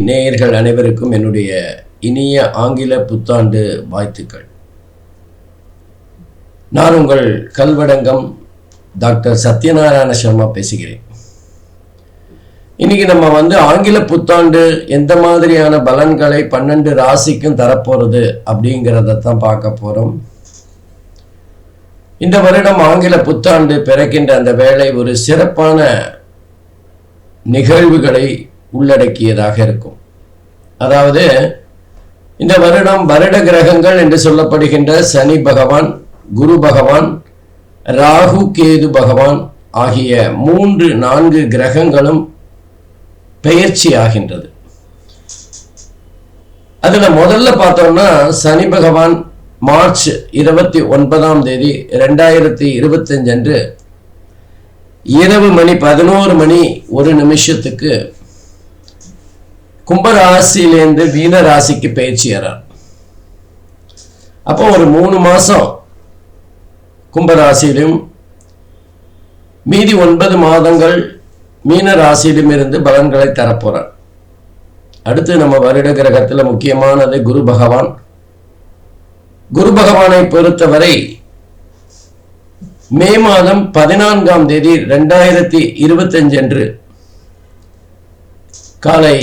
நேயர்கள் அனைவருக்கும் என்னுடைய இனிய ஆங்கில புத்தாண்டு வாழ்த்துக்கள். நான் உங்கள் கல்வடங்கம் டாக்டர் சத்யநாராயண சர்மா பேசுகிறேன். இன்னைக்கு நம்ம ஆங்கில புத்தாண்டு எந்த மாதிரியான பலன்களை 12 ராசிக்கும் தரப்போறது அப்படிங்கிறத தான் பார்க்க போறோம். இந்த வருடம் ஆங்கில புத்தாண்டு பிறக்கின்ற அந்த வேளை ஒரு சிறப்பான நிகழ்வுகளை உள்ளடக்கியதாக இருக்கும். அதாவது இந்த வருட கிரகங்கள் என்று சொல்லப்படுகின்ற சனி பகவான், குரு பகவான், ராகு கேது பகவான் ஆகிய 3-4 கிரகங்களும் பெயர்ச்சி ஆகின்றது. அதுல முதல்ல பார்த்தோம்னா சனி பகவான் மார்ச் 29ஆம் தேதி 2025 அன்று இரவு 11:01 கும்பராசியிலிருந்து மீன ராசிக்கு பயிற்சியாரார். அப்போ ஒரு 3 மாசம் கும்பராசியிலும் மீதி 9 மாதங்கள் மீன ராசியிலும் இருந்து பலன்களை தரப்போறார். அடுத்து நம்ம வருட கிரகத்தில் முக்கியமானது குரு பகவான். குரு பகவானை பொறுத்தவரை மே மாதம் 14ஆம் தேதி 2025 அன்று காலை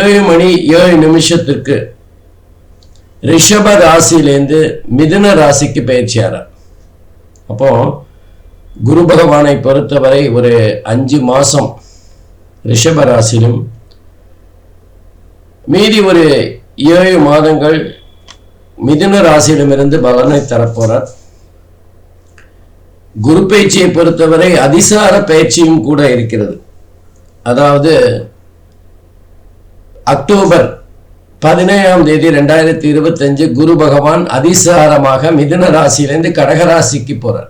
7:07 ரிஷப ராசியிலிருந்து மிதுன ராசிக்கு பயிற்சியாரார். அப்போ குரு பகவானை பொறுத்தவரை ஒரு 5 மாசம் ரிஷப ராசியிலும் மீதி ஒரு 7 மாதங்கள் மிதுன ராசியிடமிருந்து பலனை தரப்போறார். குரு பயிற்சியை பொறுத்தவரை அதிசார பயிற்சியும் கூட இருக்கிறது. அதாவது அக்டோபர் 17ஆம் தேதி 2025 குரு பகவான் அதிசாரமாக மிதுன ராசியிலிருந்து கடகராசிக்கு போறார்.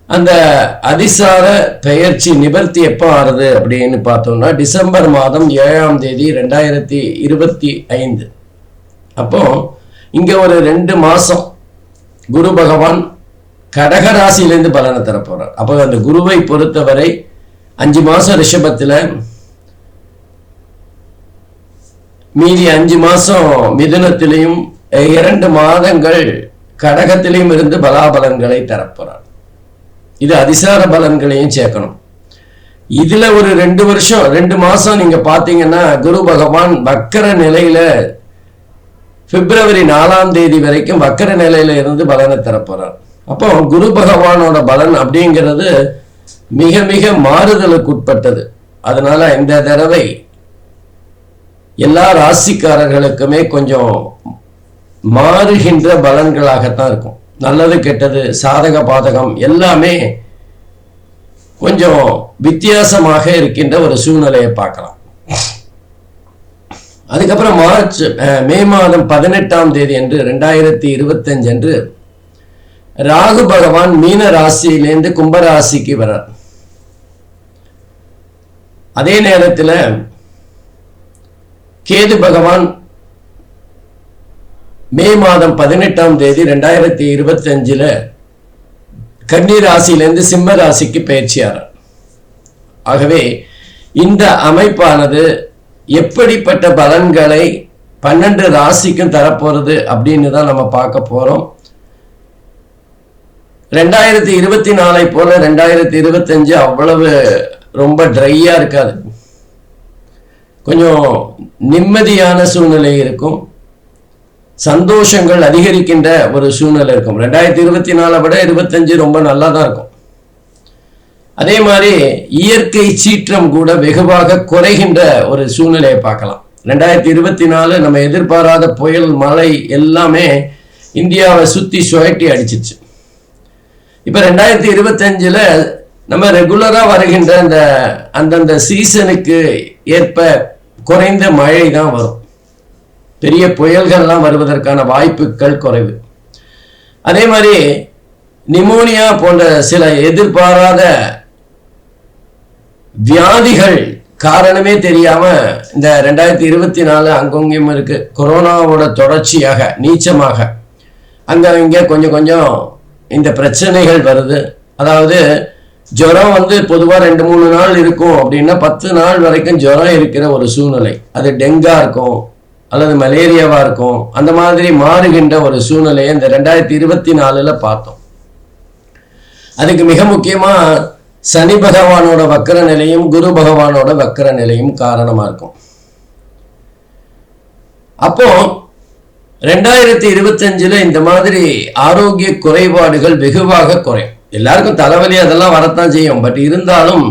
அந்த அதிசார பெயர்ச்சி நிவர்த்தி எப்போ ஆறுது அப்படின்னு பார்த்தோம்னா டிசம்பர் மாதம் 7ஆம் தேதி 2025. அப்போ இங்க ஒரு 2 மாசம் குரு பகவான் கடகராசியிலிருந்து பலனை தர போறார். அப்போ அந்த குருவை பொறுத்தவரை 5 மாசம் ரிஷபத்துல, மீதி 5 மாசம் மிதுனத்திலையும் 2 மாதங்கள் கடகத்திலையும் இருந்து பலாபலன்களை தரப்போறார். இது அதிசார பலன்களையும் சேர்க்கணும். இதுல ஒரு 2 வருஷம் 2 மாசம் நீங்க பாத்தீங்கன்னா குரு பகவான் வக்கர நிலையில பிப்ரவரி 4ஆம் தேதி வரைக்கும் வக்கர நிலையில இருந்து பலனை தரப்போறார். அப்போ குரு பகவானோட பலன் அப்படிங்கிறது மிக மிக மாறுதலுக்கு உட்பட்டது. அதனால இந்த தடவை எல்லா ராசிக்காரர்களுக்குமே கொஞ்சம் மாறுகின்ற பலன்களாகத்தான் இருக்கும். நல்லது கெட்டது சாதக பாதகம் எல்லாமே கொஞ்சம் வித்தியாசமாக இருக்கின்ற ஒரு சூழ்நிலையை பார்க்கலாம். அதுக்கப்புறம் மே மாதம் 18ஆம் தேதி என்று 2025 அன்று ராகு பகவான் மீன ராசியிலிருந்து கும்பராசிக்கு வரார். அதே நேரத்தில் கேது பகவான் மே மாதம் 18ஆம் தேதி 2025 கன்னி ராசியிலிருந்து சிம்ம ராசிக்கு பயிற்சியாரார். ஆகவே இந்த அமைப்பானது எப்படிப்பட்ட பலன்களை 12 ராசிக்கும் தரப்போறது அப்படின்னு தான் நம்ம பார்க்க போறோம். 2024 போல 2025 அவ்வளவு ரொம்ப ட்ரையா இருக்காது. கொஞ்சம் நிம்மதியான சூழ்நிலை இருக்கும். சந்தோஷங்கள் அதிகரிக்கின்ற ஒரு சூழ்நிலை இருக்கும். 2024 விட 25 ரொம்ப நல்லா தான் இருக்கும். அதே மாதிரி இயற்கை சீற்றம் கூட வெகுவாக குறைகின்ற ஒரு சூழ்நிலையை பார்க்கலாம். 2024 நம்ம எதிர்பாராத புயல் மழை எல்லாமே இந்தியாவை சுத்தி சுழட்டி அடிச்சிருச்சு. இப்ப 2025 நம்ம ரெகுலரா வருகின்ற அந்தந்த சீசனுக்கு ஏற்ப குறைந்த மழை தான் வரும். பெரிய புயல்கள்லாம் வருவதற்கான வாய்ப்புகள் குறைவு. அதே மாதிரி நிமோனியா போன்ற சில எதிர்பாராத வியாதிகள் காரணமே தெரியாம இந்த 2024 அங்கொங்கும் இருக்கு. கொரோனாவோட தொடர்ச்சியாக நீச்சமாக அங்க இங்க கொஞ்சம் கொஞ்சம் இந்த பிரச்சனைகள் வருது. அதாவது ஜுரம் வந்து பொதுவாக 2-3 நாள் இருக்கும் அப்படின்னா 10 நாள் வரைக்கும் ஜுரம் இருக்கிற ஒரு சூழ்நிலை. அது டெங்கா இருக்கும் அல்லது மலேரியாவா இருக்கும். அந்த மாதிரி மாறுகின்ற ஒரு சூழ்நிலையை இந்த 2024 பார்த்தோம். அதுக்கு மிக முக்கியமா சனி பகவானோட வக்கர நிலையும் குரு பகவானோட வக்கர நிலையும் காரணமா இருக்கும். அப்போ 2025 இந்த மாதிரி ஆரோக்கிய குறைபாடுகள் வெகுவாக குறையும். எல்லாருக்கும் தலைவலி அதெல்லாம் வரத்தான் செய்யும். பட் இருந்தாலும்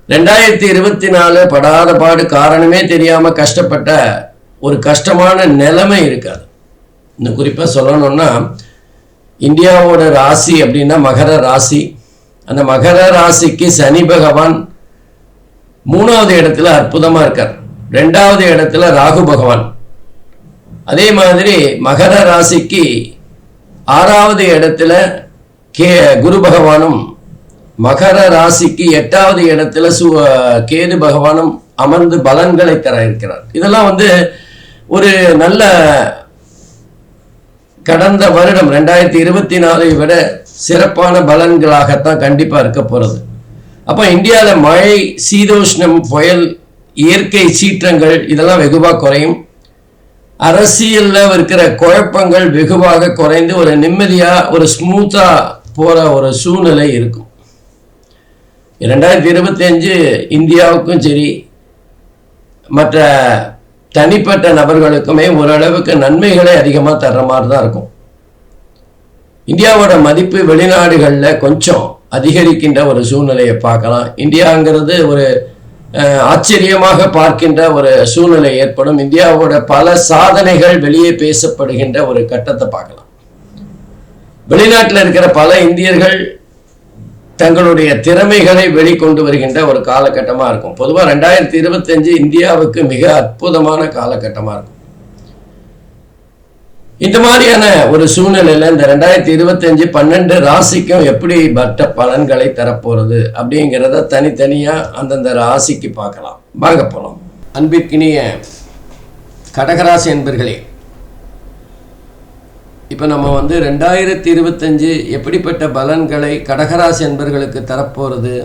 2024 படாத பாடு காரணமே தெரியாம கஷ்டப்பட்ட ஒரு கஷ்டமான நிலைமை இருக்காது. இன்னும் குறிப்பா சொல்லணும்னா இந்தியாவோட ராசி அப்படின்னா மகர ராசி. அந்த மகர ராசிக்கு சனி பகவான் 3வது இடத்துல அற்புதமா இருக்கார். 2வது இடத்துல ராகு பகவான். அதே மாதிரி மகர ராசிக்கு 6வது இடத்துல குரு பகவானும், மகர ராசிக்கு 8வது இடத்துல கேது பகவானும் அமர்ந்து பலன்களை தர இருக்கிறார். இதெல்லாம் வந்து ஒரு நல்ல கடந்த வருடம் 2024 விட சிறப்பான பலன்களாகத்தான் கண்டிப்பா இருக்க போறது. அப்போ இந்தியாவில் மழை, சீதோஷ்ணம், புயல், இயற்கை சீற்றங்கள் இதெல்லாம் வெகுவாக குறையும். அரசியல்ல இருக்கிற குழப்பங்கள் வெகுவாக குறைந்து ஒரு நிம்மதியா ஒரு ஸ்மூத்தா போற ஒரு சூழ்நிலை இருக்கும். 2025 இந்தியாவுக்கும் சரி மற்ற தனிப்பட்ட நபர்களுக்குமே ஓரளவுக்கு நன்மைகளை அதிகமாக தர்ற மாதிரி தான் இருக்கும். இந்தியாவோட மதிப்பு வெளிநாடுகளில் கொஞ்சம் அதிகரிக்கின்ற ஒரு சூழ்நிலையை பார்க்கலாம். இந்தியாங்கிறது ஒரு ஆச்சரியமாக பார்க்கின்ற ஒரு சூழ்நிலை ஏற்படும். இந்தியாவோட பல சாதனைகள் வெளியே பேசப்படுகின்ற ஒரு கட்டத்தை பார்க்கலாம். வெளிநாட்டில் இருக்கிற பல இந்தியர்கள் தங்களுடைய திறமைகளை வெளிக்கொண்டு வருகின்ற ஒரு காலகட்டமாக இருக்கும். பொதுவாக 2025 இந்தியாவுக்கு மிக அற்புதமான காலகட்டமாக இருக்கும். இந்த மாதிரியான ஒரு சூழ்நிலையில் இந்த 2025 12 ராசிக்கும் எப்படி பட்ட பலன்களை தரப்போறது அப்படிங்கிறத தனித்தனியாக அந்தந்த ராசிக்கு பார்க்கலாம். வாங்க போகலாம். அன்பிற்கினிய கடகராசி என்பர்களே, இப்போ நம்ம வந்து 2025 எப்படிப்பட்ட பலன்களை கடகராசி என்பர்களுக்கு தரப்போகிறது,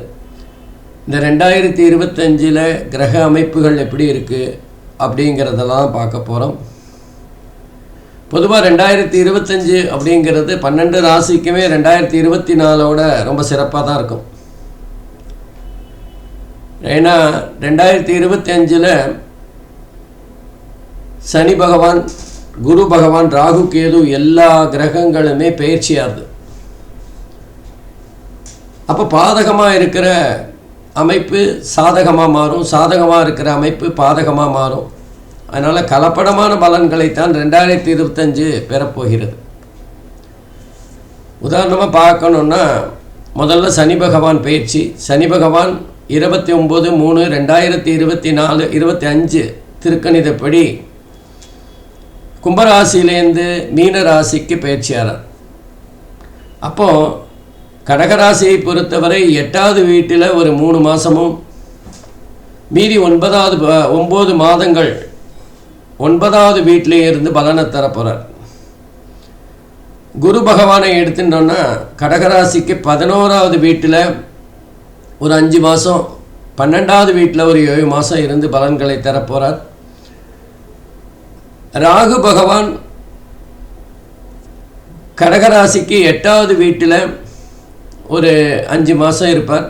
இந்த 2025 கிரக அமைப்புகள் எப்படி இருக்குது அப்படிங்கிறதெல்லாம் பார்க்க போகிறோம். பொதுவாக 2025 அப்படிங்கிறது 12 ராசிக்குமே 2024 ரொம்ப சிறப்பாக தான் இருக்கும். ஏன்னா 2025 சனி பகவான், குரு பகவான், ராகு, கேது எல்லா கிரகங்களுமே பயிற்சியாகுது. அப்போ பாதகமாக இருக்கிற அமைப்பு சாதகமாக மாறும், சாதகமாக இருக்கிற அமைப்பு பாதகமாக மாறும். அதனால் கலப்படமான பலன்களைத்தான் 2025 பெறப்போகிறது. உதாரணமாக பார்க்கணுன்னா முதல்ல சனி பகவான் பயிற்சி. சனி பகவான் 29/3/2024-25 திருக்கணிதப்படி கும்பராசியிலேருந்து மீன ராசிக்கு பயிற்சியாகிறார். அப்போது கடகராசியை பொறுத்தவரை 8வது வீட்டில் ஒரு 3 மாதமும் மீதி 9 மாதங்கள் 9வது வீட்டிலே இருந்து பலனை தரப்போகிறார். குரு பகவானை எடுத்துட்டோன்னா கடகராசிக்கு 11வது வீட்டில் ஒரு 5 மாதம், 12வது வீட்டில் ஒரு 7 மாதம் இருந்து பலன்களை தரப்போகிறார். ராகு பகவான் கடகராசிக்கு 8வது வீட்டில் ஒரு 5 மாதம் இருப்பார்.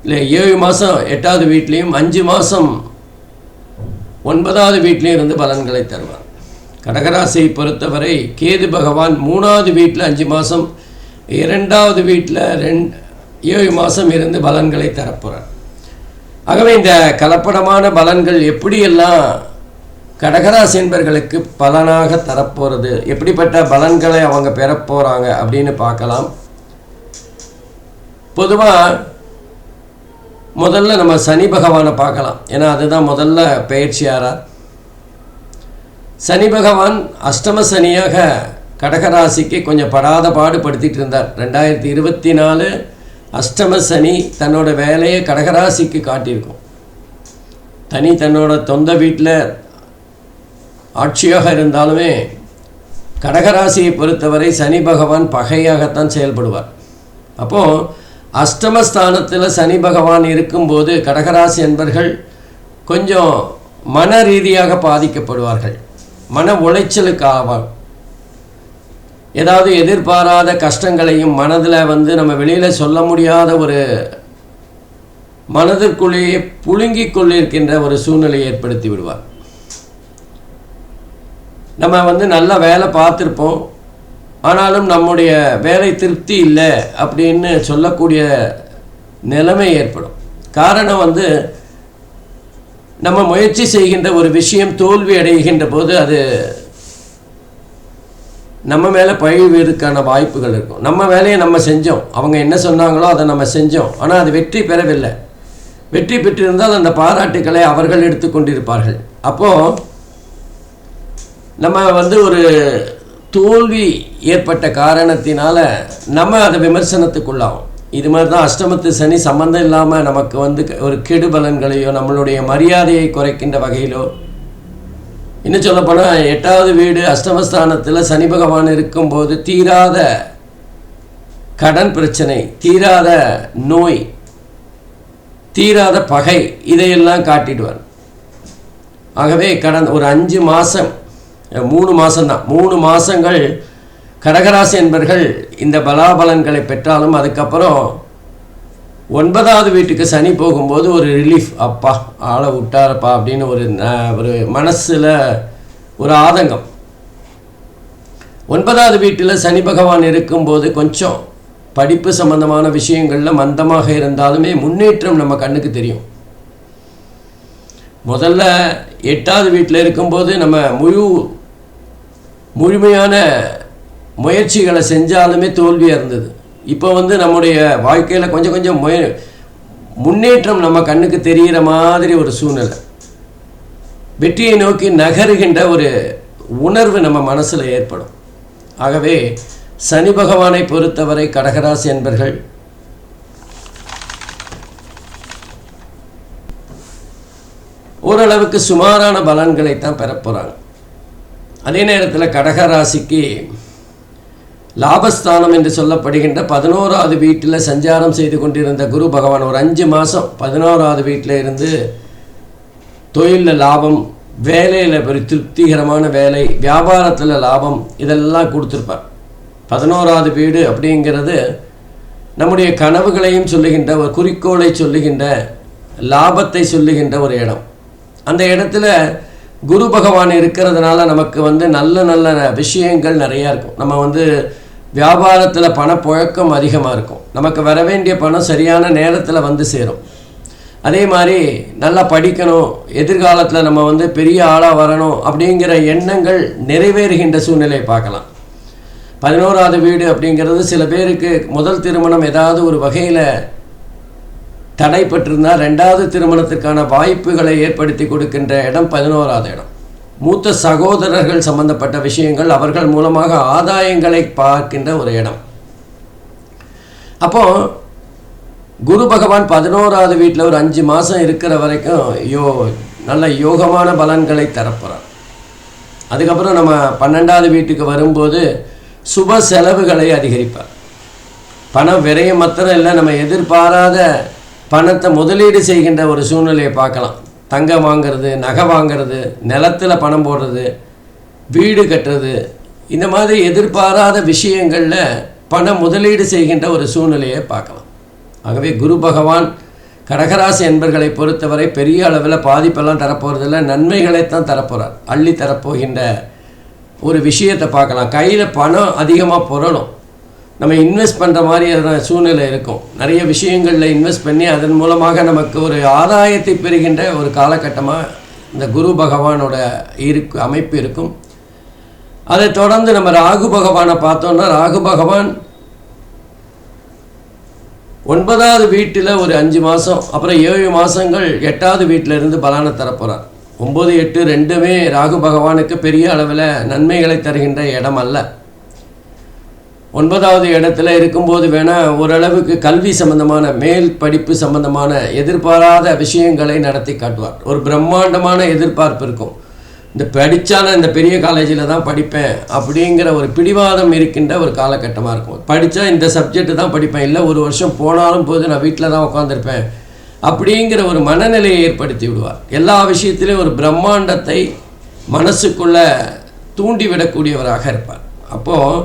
இல்லை 7 மாதம் 8வது வீட்லேயும் 5 மாதம் 9வது வீட்லேயும் இருந்து பலன்களை தருவார். கடகராசியை பொறுத்தவரை கேது பகவான் 3வது வீட்டில் 5 மாதம், 2வது வீட்டில் 7 மாதம் இருந்து பலன்களை தரப்போகிறார். ஆகவே இந்த கலப்படமான பலன்கள் எப்படியெல்லாம் கடகராசி என்பர்களுக்கு பலனாக தரப்போகிறது, எப்படிப்பட்ட பலன்களை அவங்க பெறப்போகிறாங்க அப்படின்னு பார்க்கலாம். பொதுவாக முதல்ல நம்ம சனி பகவானை பார்க்கலாம். ஏன்னா அதுதான் முதல்ல பயிற்சியாரார். சனி பகவான் அஷ்டம சனியாக கடகராசிக்கு கொஞ்சம் படாத பாடுபடுத்திட்டு இருந்தார். 2024 அஷ்டம சனி தன்னோட வேலையை கடகராசிக்கு காட்டியிருக்கும். தன்னோட சொந்த வீட்டில் ஆட்சியாக இருந்தாலுமே கடகராசியை பொறுத்தவரை சனி பகவான் பகையாகத்தான் செயல்படுவார். அப்போது அஷ்டமஸ்தானத்தில் சனி பகவான் இருக்கும்போது கடகராசி என்பர்கள் கொஞ்சம் மன ரீதியாக பாதிக்கப்படுவார்கள், மன உளைச்சலுக்கு ஆவார். ஏதாவது எதிர்பாராத கஷ்டங்களையும் மனதில் நம்ம வெளியில் சொல்ல முடியாத ஒரு மனதிற்குள்ளேயே புழுங்கிக் கொண்டிருக்கின்ற ஒரு சூழ்நிலையை ஏற்படுத்தி விடுவார். நம்ம நல்ல வேலை பார்த்துருப்போம், ஆனாலும் நம்முடைய வேலை திருப்தி இல்லை அப்படின்னு சொல்லக்கூடிய நிலைமை ஏற்படும். காரணம் நம்ம முயற்சி செய்கின்ற ஒரு விஷயம் தோல்வி அடைகின்ற போது அது நம்ம மேலே பழிவுக்கான வாய்ப்புகள் இருக்கும். நம்ம வேலையை நம்ம செஞ்சோம், அவங்க என்ன சொன்னாங்களோ அதை நம்ம செஞ்சோம், ஆனால் அது வெற்றி பெறவில்லை. வெற்றி பெற்றிருந்தால் அந்த பாராட்டுக்களை அவர்கள் எடுத்துக்கொண்டிருப்பார்கள். அப்போது நம்ம ஒரு தோல்வி ஏற்பட்ட காரணத்தினால நம்ம அதை விமர்சனத்துக்குள்ளாகும். இது மாதிரி தான் அஷ்டமத்து சனி சம்பந்தம் இல்லாமல் நமக்கு ஒரு கெடு பலன்களையோ நம்மளுடைய மரியாதையை குறைக்கின்ற வகையிலோ, இன்னும் சொல்லப்போனால் 8வது வீடு அஷ்டமஸ்தானத்தில் சனி பகவான் இருக்கும்போது தீராத கடன் பிரச்சனை, தீராத நோய், தீராத பகை இதையெல்லாம் காட்டிடுவார். ஆகவே கடந்த ஒரு 5 மாதம் 3 மாதம்தான் 3 மாதங்கள் கடகராசி என்பர்கள் இந்த பலாபலன்களை பெற்றாலும் அதுக்கப்புறம் 9வது வீட்டுக்கு சனி போகும்போது ஒரு ரிலீஃப், அப்பா ஆளை விட்டாரப்பா அப்படின்னு ஒரு மனசில் ஒரு ஆதங்கம். 9வது வீட்டில் சனி பகவான் இருக்கும்போது கொஞ்சம் படிப்பு சம்பந்தமான விஷயங்களில் மந்தமாக இருந்தாலுமே முன்னேற்றம் நம்ம கண்ணுக்கு தெரியும். முதல்ல 8வது வீட்டில் இருக்கும்போது நம்ம முழுமையான முயற்சிகளை செஞ்சாலுமே தோல்வியாக இருந்தது. இப்போ நம்முடைய வாழ்க்கையில் கொஞ்சம் கொஞ்சம் முன்னேற்றம் நம்ம கண்ணுக்கு தெரிகிற மாதிரி ஒரு சூழ்நிலை, வெற்றியை நோக்கி நகருகின்ற ஒரு உணர்வு நம்ம மனசில் ஏற்படும். ஆகவே சனி பகவானை பொறுத்தவரை கடகராசி என்பர்கள் ஓரளவுக்கு சுமாரான பலன்களைத்தான் பெறப்போகிறாங்க. அதே நேரத்தில் கடகராசிக்கு லாபஸ்தானம் என்று சொல்லப்படுகின்ற 11வது வீட்டில் சஞ்சாரம் செய்து கொண்டிருந்த குரு பகவான் ஒரு 5 மாதம் 11வது வீட்டில் இருந்து தொழிலில் லாபம், வேலையில் ஒரு திருப்திகரமான வேலை, வியாபாரத்தில் லாபம் இதெல்லாம் கொடுத்துருப்பார். 11வது வீடு அப்படிங்கிறது நம்முடைய கனவுகளையும் சொல்லுகின்ற ஒரு குறிக்கோளை சொல்லுகின்ற லாபத்தை சொல்லுகின்ற ஒரு இடம். அந்த இடத்துல குரு பகவான் இருக்கிறதுனால நமக்கு நல்ல நல்ல விஷயங்கள் நிறையா இருக்கும். நம்ம வியாபாரத்தில் பணப்புழக்கம் அதிகமாக இருக்கும், நமக்கு வர வேண்டிய பணம் சரியான நேரத்தில் சேரும். அதே மாதிரி நல்லா படிக்கணும், எதிர்காலத்தில் நம்ம பெரிய ஆளாக வரணும் அப்படிங்கிற எண்ணங்கள் நிறைவேறுகின்ற சூழ்நிலையை பார்க்கலாம். 11வது வீடு அப்படிங்கிறது சில பேருக்கு முதல் திருமணம் ஏதாவது ஒரு வகையில் தடைப்பட்டிருந்தால் 2வது திருமணத்திற்கான வாய்ப்புகளை ஏற்படுத்தி கொடுக்கின்ற இடம் 11வது இடம். மூத்த சகோதரர்கள் சம்பந்தப்பட்ட விஷயங்கள், அவர்கள் மூலமாக ஆதாயங்களை பார்க்கின்ற ஒரு இடம். அப்போ குரு பகவான் 11வது வீட்டில் ஒரு 5 மாதம் இருக்கிற வரைக்கும் நல்ல யோகமான பலன்களை தரப்போகிறார். அதுக்கப்புறம் நம்ம 12வது வீட்டுக்கு வரும்போது சுப செலவுகளை அதிகரிப்பார். பணம் விரயம் மாத்திரம் இல்லை, நம்ம எதிர்பாராத பணத்தை முதலீடு செய்கின்ற ஒரு சூழ்நிலையை பார்க்கலாம். தங்கம் வாங்கிறது, நகை வாங்கிறது, நிலத்தில் பணம் போடுறது, வீடு கட்டுறது, இந்த மாதிரி எதிர்பாராத விஷயங்களில் பண முதலீடு செய்கின்ற ஒரு சூழ்நிலையை பார்க்கலாம். ஆகவே குரு பகவான் கடகராசி என்பர்களை பொறுத்தவரை பெரிய அளவில் பாதிப்பெல்லாம் தரப்போகிறதில்ல, நன்மைகளைத்தான் தரப்போகிறார். அள்ளி தரப்போகின்ற ஒரு விஷயத்தை பார்க்கலாம். கையில் பணம் அதிகமாக புரளும், நம்ம இன்வெஸ்ட் பண்ணுற மாதிரியான சூழ்நிலை இருக்கும். நிறைய விஷயங்களில் இன்வெஸ்ட் பண்ணி அதன் மூலமாக நமக்கு ஒரு ஆதாயத்தை பெறுகின்ற ஒரு காலகட்டமாக இந்த குரு பகவானோட அமைப்பு இருக்கும். அதை தொடர்ந்து நம்ம ராகு பகவானை பார்த்தோம்னா, ராகு பகவான் 9வது வீட்டில் ஒரு 5 மாதம், அப்புறம் 7 மாதங்கள் 8வது வீட்டில் இருந்து பலனை தரப்போகிறார். 9, 8 ரெண்டுமே ராகு பகவானுக்கு பெரிய அளவில் நன்மைகளை தருகின்ற இடம் அல்ல. 9வது இடத்துல இருக்கும்போது வேணால் ஓரளவுக்கு கல்வி சம்பந்தமான மேல் படிப்பு சம்பந்தமான எதிர்பாராத விஷயங்களை நடத்தி காட்டுவார். ஒரு பிரம்மாண்டமான எதிர்பார்ப்பு இருக்கும். இந்த படித்தாலும் இந்த பெரிய காலேஜில் தான் படிப்பேன் அப்படிங்கிற ஒரு பிடிவாதம் இருக்கின்ற ஒரு காலகட்டமாக இருக்கும். படித்தா இந்த சப்ஜெக்டு தான் படிப்பேன், இல்லை ஒரு வருஷம் போனாலும் போது நான் வீட்டில் தான் உட்காந்துருப்பேன் அப்படிங்கிற ஒரு மனநிலையை ஏற்படுத்தி விடுவார். எல்லா விஷயத்திலையும் ஒரு பிரம்மாண்டத்தை மனசுக்குள்ளே தூண்டிவிடக்கூடியவராக இருப்பார். அப்போது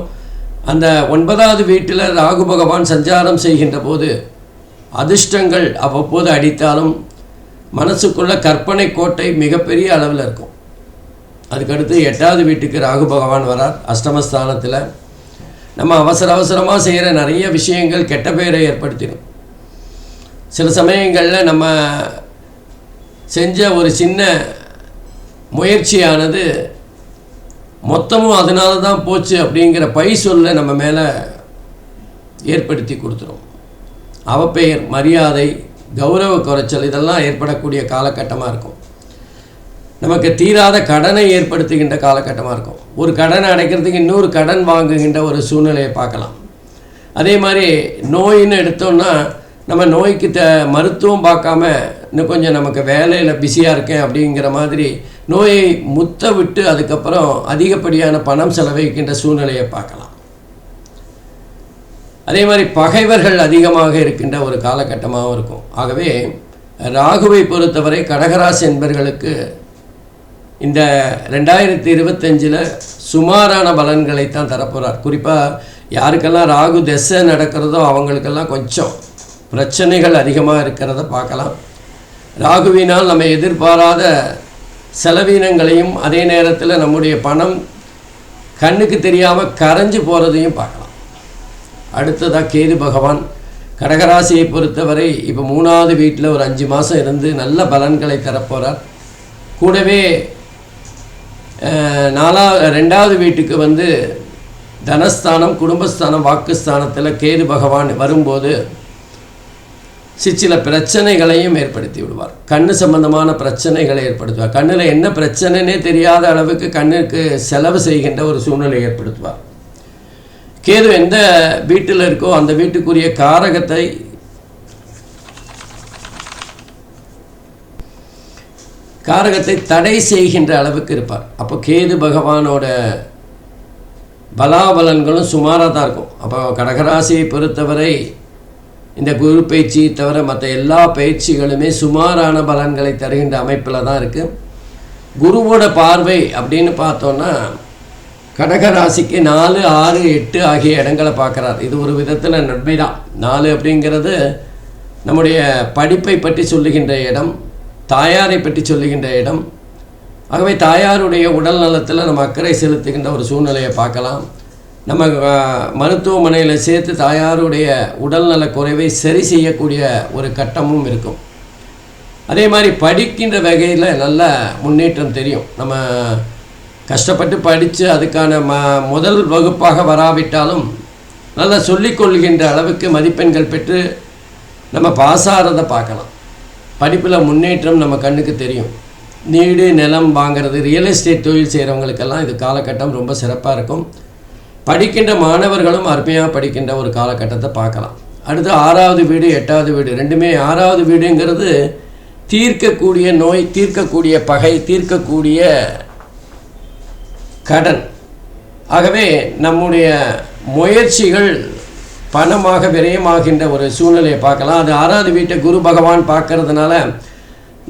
அந்த 9வது வீட்டில் ராகு பகவான் சஞ்சாரம் செய்கின்ற போது அதிர்ஷ்டங்கள் அவ்வப்போது அடித்தாலும் மனசுக்குள்ள கற்பனை கோட்டை மிகப்பெரிய அளவில் இருக்கும். அதுக்கடுத்து 8வது வீட்டுக்கு ராகு பகவான் வரார் அஷ்டமஸ்தானத்தில். நம்ம அவசரமாக செய்கிற நிறைய விஷயங்கள் கெட்ட பெயரை ஏற்படுத்திடும். சில சமயங்களில் நம்ம செஞ்ச ஒரு சின்ன முயற்சியானது மொத்தமும் அதனால தான் போச்சு அப்படிங்கிற பை சொல்ல நம்ம மேலே ஏற்படுத்தி கொடுத்துரும். அவப்பெயர், மரியாதை, கௌரவ குறைச்சல் இதெல்லாம் ஏற்படக்கூடிய காலகட்டமாக இருக்கும். நமக்கு தீராத கடனை ஏற்படுத்துகின்ற காலகட்டமாக இருக்கும். ஒரு கடனை அடைக்கிறதுக்கு இன்னொரு கடன் வாங்குகின்ற ஒரு சூழ்நிலையை பார்க்கலாம். அதே மாதிரி நோயின்னு எடுத்தோம்னா நம்ம நோய்க்கு மருத்துவம் பார்க்காம இன்னும் கொஞ்சம் நமக்கு வேலையில் பிஸியாக இருக்கேன் அப்படிங்கிற மாதிரி நோயை முத்த விட்டு அதுக்கப்புறம் அதிகப்படியான பணம் செலவழிக்கின்ற சூழ்நிலையை பார்க்கலாம். அதே மாதிரி பகைவர்கள் அதிகமாக இருக்கின்ற ஒரு காலகட்டமாகவும் இருக்கும். ஆகவே ராகுவை பொறுத்தவரை கடகராசி என்பர்களுக்கு இந்த 2025 சுமாரான பலன்களைத்தான் தரப்போகிறார். குறிப்பாக யாருக்கெல்லாம் ராகு திசை நடக்கிறதோ அவங்களுக்கெல்லாம் கொஞ்சம் பிரச்சனைகள் அதிகமாக இருக்கிறத பார்க்கலாம். ராகுவினால் நம்ம எதிர்பாராத செலவீனங்களையும் அதே நேரத்தில் நம்முடைய பணம் கண்ணுக்கு தெரியாமல் கரைஞ்சு போகிறதையும் பார்க்கலாம். அடுத்ததாக கேது பகவான் கடகராசியை பொறுத்தவரை இப்போ 3வது வீட்டில் ஒரு 5 மாதம் இருந்து நல்ல பலன்களை தரப்போகிறார். கூடவே 2வது வீட்டுக்கு வந்து தனஸ்தானம், குடும்பஸ்தானம், வாக்குஸ்தானத்தில் கேது பகவான் வரும்போது சில பிரச்சனைகளையும் ஏற்படுத்தி விடுவார். கண்ணு சம்பந்தமான பிரச்சனைகளை ஏற்படுத்துவார். கண்ணில் என்ன பிரச்சனைனே தெரியாத அளவுக்கு கண்ணுக்கு செலவு செய்கின்ற ஒரு சூழ்நிலை ஏற்படுத்துவார். கேது எந்த வீட்டில் இருக்கோ அந்த வீட்டுக்குரிய காரகத்தை தடை செய்கின்ற அளவுக்கு இருப்பார். அப்போ கேது பகவானோட பலாபலன்களும் சுமாராக தான் இருக்கும். அப்போ கடகராசியை பொறுத்தவரை இந்த குரு பயிற்சி தவிர மற்ற எல்லா பயிற்சிகளுமே சுமாரான பலன்களை தருகின்ற அமைப்பில் தான் இருக்குது. குருவோட பார்வை அப்படின்னு பார்த்தோன்னா கடகராசிக்கு 4, 6, 8 ஆகிய இடங்களை பார்க்குறார். இது ஒரு விதத்தில் நன்மை தான். 4 அப்படிங்கிறது நம்முடைய படிப்பை பற்றி சொல்லுகின்ற இடம், தாயாரை பற்றி சொல்லுகின்ற இடம். ஆகவே தாயாருடைய உடல் நலத்தில் நம்ம அக்கறை செலுத்துகின்ற ஒரு சூழ்நிலையை பார்க்கலாம். நம்ம மருத்துவமனையில் சேர்த்து தாயாருடைய உடல்நல குறைவை சரி செய்யக்கூடிய ஒரு கட்டமும் இருக்கும். அதே மாதிரி படிக்கின்ற வகையில் நல்ல முன்னேற்றம் தெரியும். நம்ம கஷ்டப்பட்டு படித்து அதுக்கான முதல் வகுப்பாக வராவிட்டாலும் நல்லா சொல்லிக்கொள்கின்ற அளவுக்கு மதிப்பெண்கள் பெற்று நம்ம பாஸ் ஆகிறத பார்க்கலாம். படிப்பில் முன்னேற்றம் நம்ம கண்ணுக்கு தெரியும். நீடு நிலம் வாங்கிறது, ரியல் எஸ்டேட் தொழில் செய்கிறவங்களுக்கெல்லாம் இது காலகட்டம் ரொம்ப சிறப்பாக இருக்கும். படிக்கின்ற மாணவர்களும் அருமையாக படிக்கின்ற ஒரு காலகட்டத்தை பார்க்கலாம். அடுத்து 6வது வீடு, 8வது வீடு ரெண்டுமே. 6வது வீடுங்கிறது தீர்க்கக்கூடிய நோய், தீர்க்கக்கூடிய பகை, தீர்க்கக்கூடிய கடன். ஆகவே நம்முடைய முயற்சிகள் பணமாக விரயமாகின்ற ஒரு சூழ்நிலையை பார்க்கலாம். அது 6வது வீட்டை குரு பகவான் பார்க்கறதுனால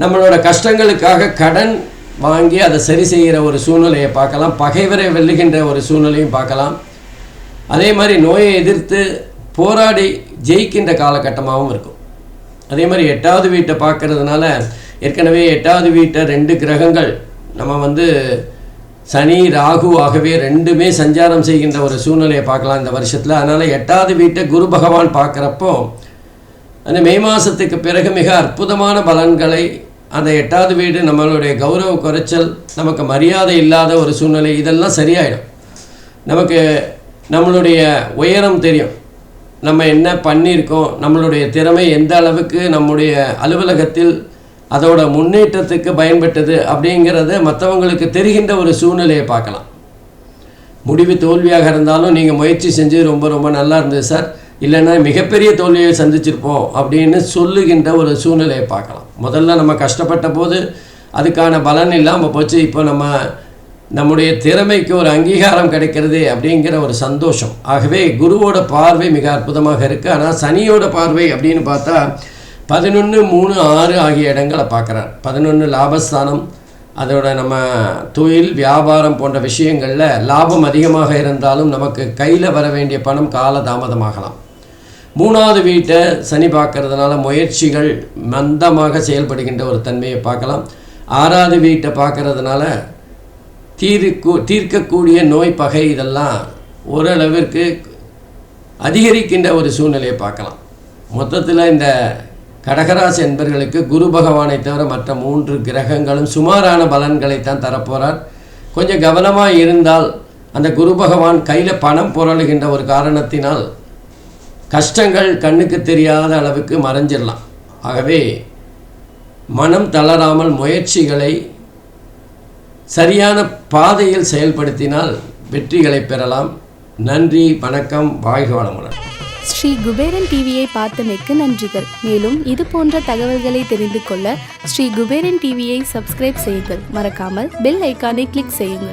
நம்மளோட கஷ்டங்களுக்காக கடன் வாங்கி அதை சரி செய்கிற ஒரு சூழ்நிலையை பார்க்கலாம். பகைவரை வெல்லுகின்ற ஒரு சூழ்நிலையும் பார்க்கலாம். அதே மாதிரி நோயை எதிர்த்து போராடி ஜெயிக்கின்ற காலகட்டமாகவும் இருக்கும். அதே மாதிரி 8வது வீட்டை பார்க்கறதுனால ஏற்கனவே 8வது வீட்டை 2 கிரகங்கள் நம்ம சனி ராகு ஆகவே ரெண்டுமே சஞ்சாரம் செய்கின்ற ஒரு சூழ்நிலையை பார்க்கலாம் இந்த வருஷத்தில். அதனால் 8வது வீட்டை குரு பகவான் பார்க்குறப்போ அந்த மே மாதத்துக்கு பிறகு மிக அற்புதமான பலன்களை அந்த 8வது வீடு நம்மளுடைய கௌரவ குறைச்சல், நமக்கு மரியாதை இல்லாத ஒரு சூழ்நிலை இதெல்லாம் சரியாயிடும். நமக்கு நம்மளுடைய உயரம் தெரியும், நம்ம என்ன பண்ணியிருக்கோம், நம்மளுடைய திறமை எந்த அளவுக்கு நம்முடைய அலுவலகத்தில் அதோட முன்னேற்றத்துக்கு பயன்பட்டது அப்படிங்கிறத மற்றவங்களுக்கு தெரிகின்ற ஒரு சூழ்நிலையை பார்க்கலாம். முடிவு தோல்வியாக இருந்தாலும் நீங்கள் முயற்சி செஞ்சு ரொம்ப ரொம்ப நல்லா இருந்தது சார், இல்லைன்னா மிகப்பெரிய தோல்வியை சந்திச்சிருப்போம் அப்படின்னு சொல்லுகின்ற ஒரு சூழ்நிலையை பார்க்கலாம். முதல்ல நம்ம கஷ்டப்பட்ட போது அதுக்கான பலன் இல்லாமல் போச்சு. இப்போ நம்முடைய திறமைக்கு ஒரு அங்கீகாரம் கிடைக்கிறது அப்படிங்கிற ஒரு சந்தோஷம். ஆகவே குருவோட பார்வை மிக அற்புதமாக இருக்குது. ஆனால் சனியோட பார்வை அப்படின்னு பார்த்தா 11, 3, 6 ஆகிய இடங்களை பார்க்குறார். 11 லாபஸ்தானம். அதோட நம்ம தொழில் வியாபாரம் போன்ற விஷயங்களில் லாபம் அதிகமாக இருந்தாலும் நமக்கு கையில் வர வேண்டிய பணம் கால தாமதமாகலாம். 3வது வீட்டை சனி பார்க்கறதுனால முயற்சிகள் மந்தமாக செயல்படுகின்ற ஒரு தன்மையை பார்க்கலாம். 6வது வீட்டை பார்க்கறதுனால தீர்க்கக்கூடிய நோய் பகை இதெல்லாம் ஓரளவிற்கு அதிகரிக்கின்ற ஒரு சூழ்நிலையை பார்க்கலாம். மொத்தத்தில் இந்த கடகராசி என்பர்களுக்கு குரு பகவானை தவிர மற்ற 3 கிரகங்களும் சுமாரான பலன்களைத்தான் தரப்போகிறார். கொஞ்சம் கவனமாக இருந்தால் அந்த குரு பகவான் கையில் பணம் புரளுகின்ற ஒரு காரணத்தினால் கஷ்டங்கள் கண்ணுக்கு தெரியாத அளவுக்கு மறைஞ்சிடலாம். ஆகவே மனம் தளராமல் முயற்சிகளை சரியான பாதையில் செயல்படுத்தினால் வெற்றிகளை பெறலாம். நன்றி, வணக்கம், வாழ்க வளமுடன். ஸ்ரீ குபேரன் டிவியை பார்த்தமைக்கு நன்றிகள். மேலும் இது போன்ற தகவல்களை தெரிந்து கொள்ள ஸ்ரீ குபேரன் டிவியை சப்ஸ்கிரைப் செய்யுங்கள். மறக்காமல் பெல் ஐக்கானை கிளிக் செய்யுங்கள்.